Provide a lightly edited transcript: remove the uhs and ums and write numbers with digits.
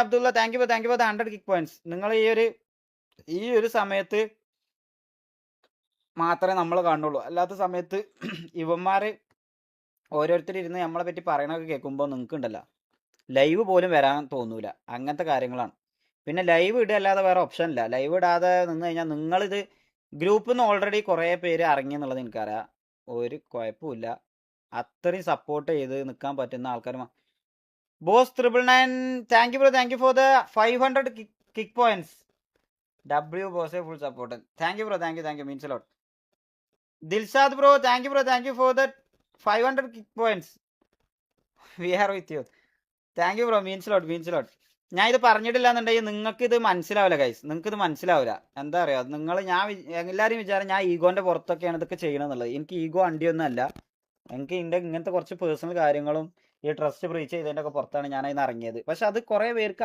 Abdulla thank you for the 100 kick points. നിങ്ങൾ ഈ ഒരു സമയത്ത് മാത്രമേ നമ്മൾ കാണുള്ളൂ. അല്ലാത്ത സമയത്ത് ഇവന്മാര് ഓരോരുത്തരിരുന്ന് നമ്മളെ പറ്റി പറയണതൊക്കെ കേൾക്കുമ്പോൾ നിങ്ങൾക്കുണ്ടല്ലോ ലൈവ് പോലും വരാൻ തോന്നൂല. അങ്ങനത്തെ കാര്യങ്ങളാണ്. പിന്നെ ലൈവ് ഇടുക അല്ലാതെ വേറെ ഓപ്ഷൻ ഇല്ല. ലൈവ് ഇടാതെ നിന്ന് കഴിഞ്ഞാൽ നിങ്ങളിത് ഗ്രൂപ്പിൽ നിന്ന് ഓൾറെഡി കുറേ പേര് ഇറങ്ങി എന്നുള്ളത് എനിക്കറിയാം. ഒരു കുഴപ്പമില്ല. അത്രയും സപ്പോർട്ട് ചെയ്ത് നിൽക്കാൻ പറ്റുന്ന ആൾക്കാർ. Boss 999 thank you for the 500 kick points. W ബോസെ full support. Thank you means lot. Dilshad bro thank you for the 500 kick points. We are with you. Thank you bro means lot. ഞാൻ ഇത് പറഞ്ഞിട്ടില്ല എന്നുണ്ടെങ്കിൽ നിങ്ങൾക്ക് ഇത് മനസ്സിലാവില്ല ഗൈസ്. നിങ്ങൾക്ക് ഇത് മനസ്സിലാവില്ല. എന്താ പറയുക, എല്ലാവരും വിചാരം ഞാൻ ഈഗോന്റെ പുറത്തൊക്കെയാണ് ഇതൊക്കെ ചെയ്യണമെന്നുള്ളത്. എനിക്ക് ഈഗോ അണ്ടിയൊന്നും അല്ല. എനിക്ക് ഇങ്ങനത്തെ കുറച്ച് പേഴ്സണൽ കാര്യങ്ങളും ഈ ട്രസ്റ്റ് ബ്രീച്ച് ചെയ്തതിൻ്റെ ഒക്കെ പുറത്താണ് ഞാൻ അതിന് ഇറങ്ങിയത്. പക്ഷെ അത് കുറേ പേർക്ക്